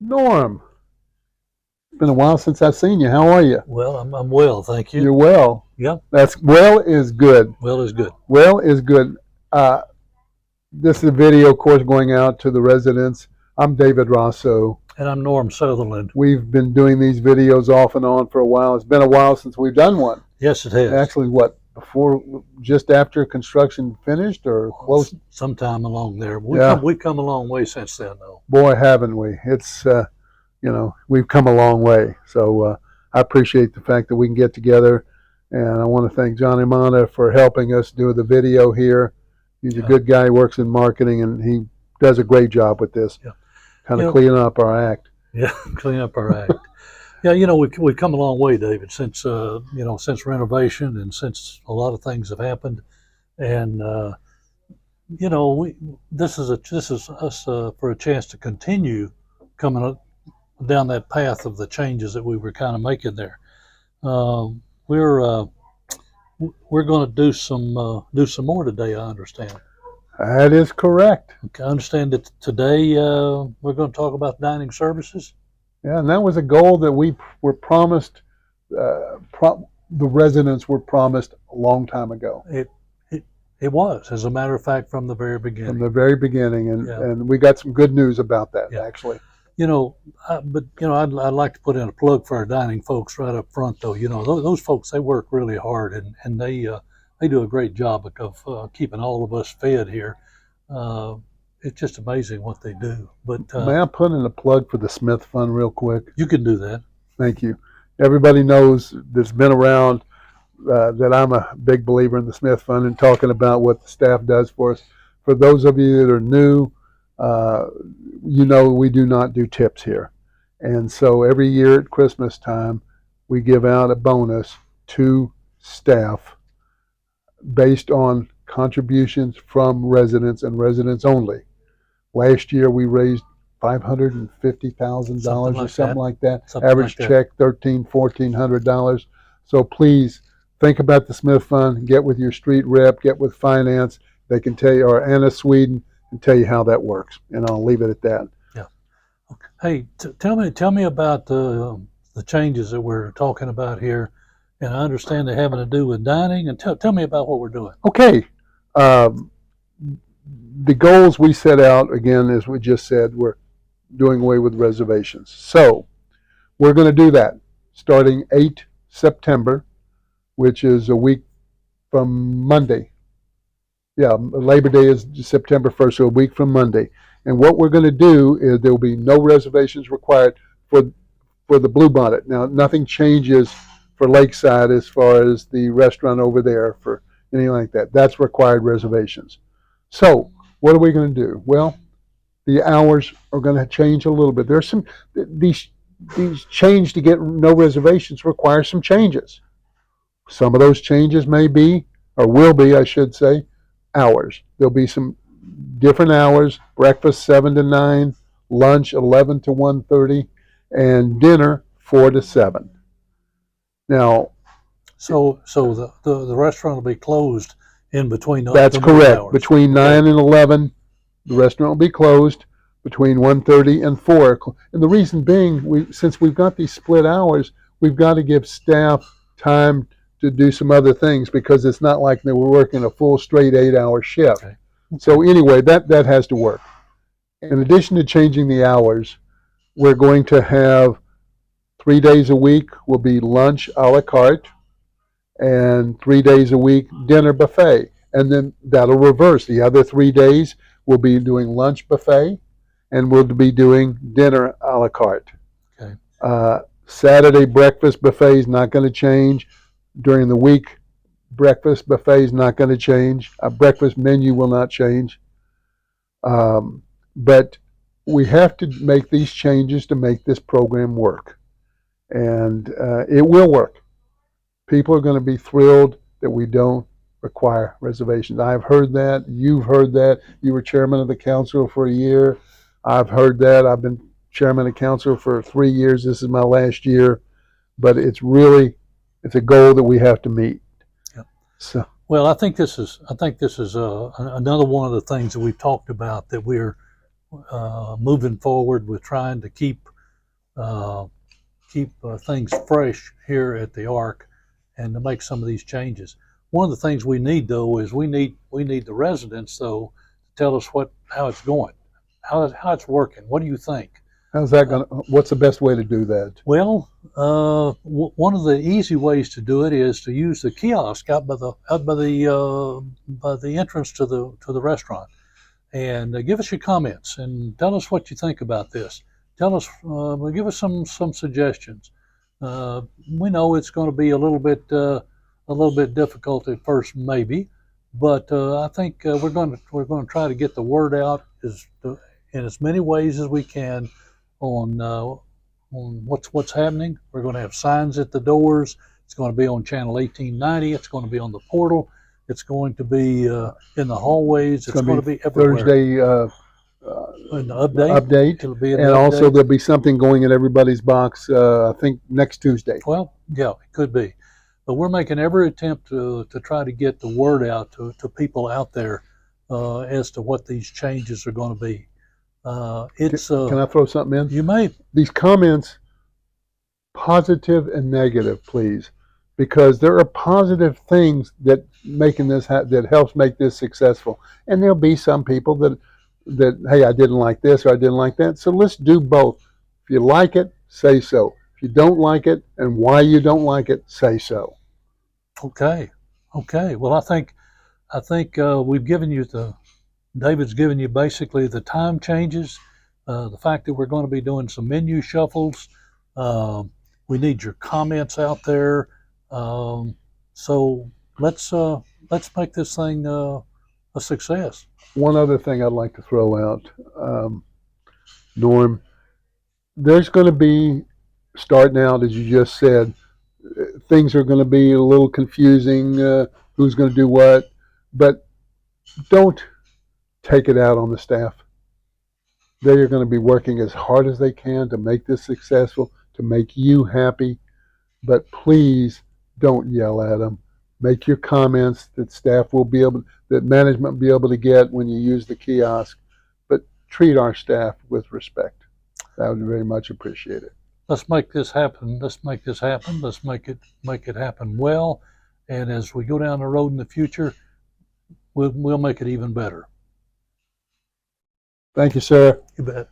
Norm, it's been a while since I've seen you. How are you? Well, I'm well, thank You're you. well. Yeah, That's well is good. well is good. Well is good. Uh, this is a video, of course, going out to the residents. I'm David Rosso. And I'm Norm Sutherland. We've been doing these videos off and on for a while. It's been a while since we've done one. Yes, it has. Actually, what, before, just after construction finished or close? Sometime along there. Yeah. We've come a long way since then, though. Boy, haven't we? It's, we've come a long way. So I appreciate the fact that we can get together. And I want to thank Johnny Mata for helping us do the video here. He's a good guy, works in marketing, and he does a great job with this, kind of cleaning up our act. Yeah, clean up our act. Yeah, we've come a long way, David, since since renovation and since a lot of things have happened, and this is us for a chance to continue coming down that path of the changes that we were kind of making there. We're we're going to do some more today. I understand. That is correct. Okay, I understand that today we're going to talk about dining services. Yeah, and that was a goal that we were promised. The residents were promised a long time ago. It was, as a matter of fact, from the very beginning. From the very beginning, and we got some good news about that, actually. I'd like to put in a plug for our dining folks right up front, though. Those folks, they work really hard, and they do a great job of keeping all of us fed here. It's just amazing what they do. But may I put in a plug for the Smith Fund real quick? You can do that. Thank you. Everybody knows that's been around that I'm a big believer in the Smith Fund and talking about what the staff does for us. For those of you that are new, we do not do tips here. And so every year at Christmas time, we give out a bonus to staff based on contributions from residents and residents only. Last year we raised $550,000 or something like that. Average check $1,400. So please think about the Smith Fund. Get with your street rep. Get with finance. They can tell you, or Anna Sweden, and tell you how that works. And I'll leave it at that. Yeah. Okay. Hey, tell me about the changes that we're talking about here. And I understand they're having to do with dining. And tell me about what we're doing. Okay. The goals we set out, again, as we just said, we're doing away with reservations. So we're going to do that starting 8 September, which is a week from Monday. Yeah, Labor Day is September 1st, so a week from Monday. And what we're going to do is there will be no reservations required for the Bluebonnet. Now, nothing changes for Lakeside as far as the restaurant over there for anything like that. That's required reservations. So what are we going to do? Well, the hours are going to change a little bit. There's some these change to get no reservations require some changes. Some of those changes may be, or will be, I should say, hours. There'll be some different hours: breakfast 7 to 9, lunch 11 to 1:30, and dinner 4 to 7. Now, so the restaurant will be closed in between those. That's correct. Hours. Between 9 and 11, the restaurant will be closed. Between 1:30 and 4. And the reason being, since we've got these split hours, we've got to give staff time to do some other things, because it's not like they were working a full straight 8-hour shift. Okay. So anyway, that has to work. In addition to changing the hours, we're going to have 3 days a week will be lunch a la carte, and 3 days a week dinner buffet. And then that'll reverse. The other 3 days we'll be doing lunch buffet, and we'll be doing dinner a la carte. Okay. Saturday breakfast buffet is not going to change. During the week, breakfast buffet is not going to change. A breakfast menu will not change. But we have to make these changes to make this program work. And it will work. People are going to be thrilled that we don't require reservations. I've heard that. You've heard that. You were chairman of the council for a year. I've heard that. I've been chairman of council for 3 years. This is my last year. But it's a goal that we have to meet. Yep. So. Well, I think this is another one of the things that we've talked about, that we're moving forward with trying to keep keep things fresh here at the Ark and to make some of these changes. One of the things we need though is we need the residents though to tell us how it's going, how it's working. What do you think? How's that going? What's the best way to do that? Well, one of the easy ways to do it is to use the kiosk out by the entrance to the restaurant, and give us your comments and tell us what you think about this. Tell us, give us some suggestions. We know it's going to be a little bit difficult at first, maybe, but I think we're going to try to get the word out in as many ways as we can on what's happening. We're going to have signs at the doors. It's going to be on channel 1890. It's going to be on the portal. It's going to be in the hallways. It's going to be everywhere. Thursday in the update. It'll be in and the also update. there'll be something going in everybody's box. I think next Tuesday. Well, yeah, it could be, but we're making every attempt to try to get the word out to people out there as to what these changes are going to be. Can I throw something in? You may. These comments, positive and negative, please, because there are positive things that that helps make this successful, and there'll be some people that hey, I didn't like this or I didn't like that. So let's do both. If you like it, say so. If you don't like it and why you don't like it, say so. Okay. Well, I think we've given you David's given you basically the time changes, the fact that we're going to be doing some menu shuffles. We need your comments out there. So let's make this thing a success. One other thing I'd like to throw out, Norm, there's going to be, starting out, as you just said, things are going to be a little confusing, who's going to do what, but don't take it out on the staff. They are going to be working as hard as they can to make this successful, to make you happy, but please don't yell at them. Make your comments that management will be able to get when you use the kiosk, but treat our staff with respect. That would be very much appreciated. Let's make this happen. Let's make it happen well. And as we go down the road in the future, we'll make it even better. Thank you, sir. You bet.